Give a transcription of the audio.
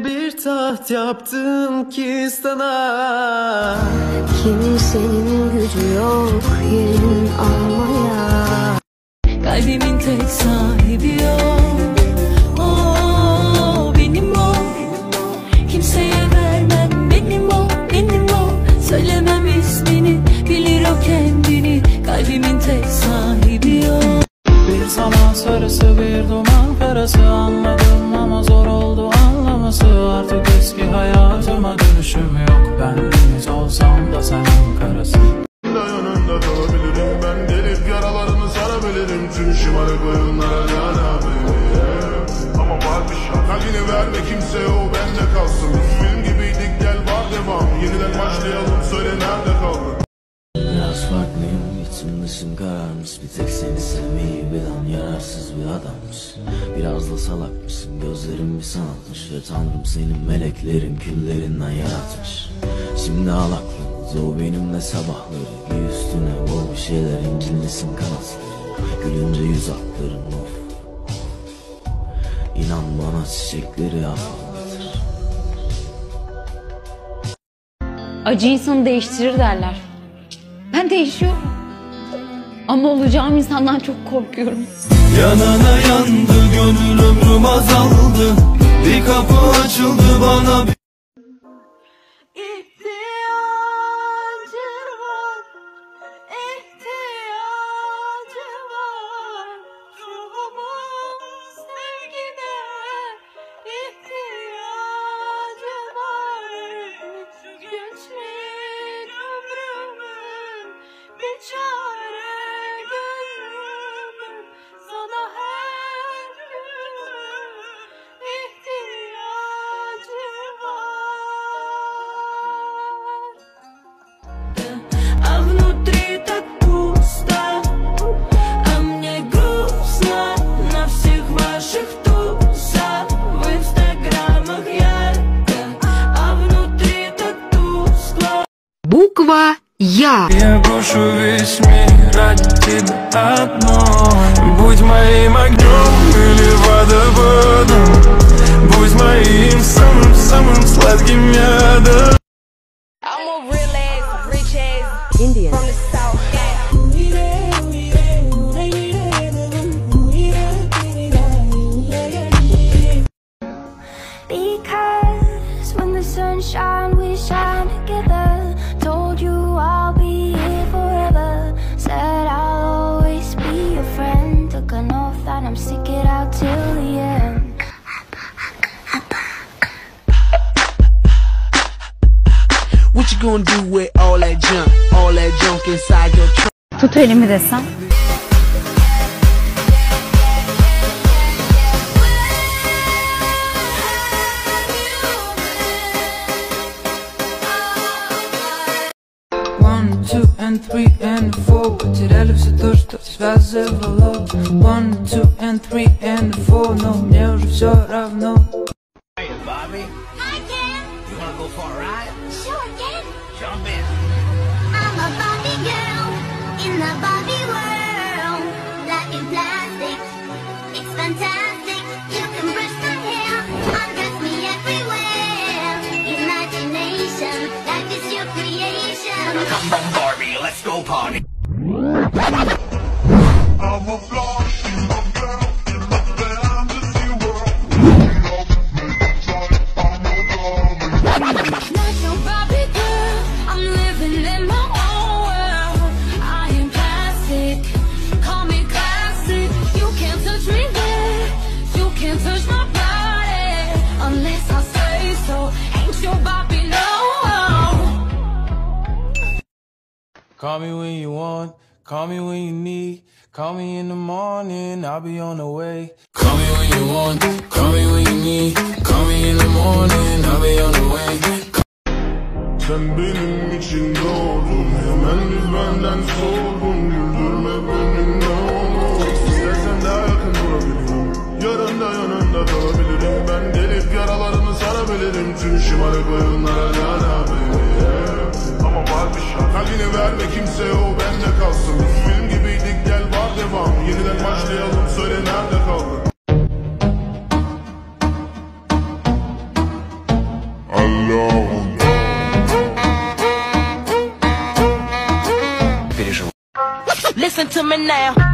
bir taht yaptım ki sana. Kimsenin gücü yok yerin almaya. Kalbimin tek sahibi o. O benim o. Kimseye vermem, benim o, benim o. Söylemem ismini, bilir o kendini. Kalbimin tek sahibi o. Bir zaman sarısı bir duman karası, anladım ama zor oldu anlaması. Artık eski hayatıma dönüşüm yok. Ben deniz olsam da sen karası. Yanında kalabilirim, ben gelip yaralarını sarabilirim. Tüm şımarık oyunlara ama var bir şart, kalbini verme kimseye, o bende kalsın. Biz film gibiydik, gel var devam. Yeniden başlayalım, söyle nerede kaldın? Biraz farklıyım, içim dışım kararmış. Bir tek seni sevmeyi bilen yararsız bir adammışsın. Biraz da salakmışsın, gözlerim bir sanatmış. Ve tanrım senin meleklerin küllerinden yaratmış. Şimdi ağlaklıyız, o benimle sabahları. Giy üstüne bol bir şeyler, incinlisin kanatları. Gülünce yüz akların of. İnan bana çiçekleri anlatır. Acı insanı değiştirir derler. Ben değişiyorum. Ama olacağım insandan çok korkuyorum. Yanana yandı gönül, ömrüm azaldı. Bir kapı açıldı bana. Буква Я. Я брошу весь мир ради тебя одной. Будь моим огнем или водопадом. Будь моим самым сладким ядом. I'm a real ass, rich ass Indian. from the south. Because when the sun shines, we shine together. Told you I'll be here forever. Said I'll always be your friend. Took an oath that I'm stick it out till the end. What you gonna do with all that junk inside your trunk? Tut elimi desem. One, two, and three, and four. Потеряли все то, что связывало. One, two, and three, and four. Но мне уже все равно. Hey, Bobby. Hi, Ken. You wanna go for a ride? Sure, Ken. Jump in. I'm a Barbie girl in the Barbie world. Life in plastic, it's fantastic. You can brush my hair, undress me everywhere. Imagination, life is your creation. Come on, Barbie, let's go party. I'm a flying girl in the fantasy world. Not your Barbie girl, I'm living in my own world. I am plastic, call me classic. You can't touch me there, you can't touch my body unless I say so. Ain't your Barbie, no. Call me when you want, call me when you need. Call me in the morning, I'll be on the way. Call me when you want, call me when you need. Call me in the morning, I'll be on the way. Sen benim için doğdun, hemen bir benden soğudun. Güldürme beni ne olur, İstersen daha yakın durabilirim. Yanında kalabilirim, ben gelip yaralarını sarabilirim. Tüm şımarık oyunlara ama var bir şart, kalbini verme kimseye, o bende kalsın. Biz film gibiydik, gel var devam. Yeniden başlayalım, söyle nerede kaldın? Listen to me now.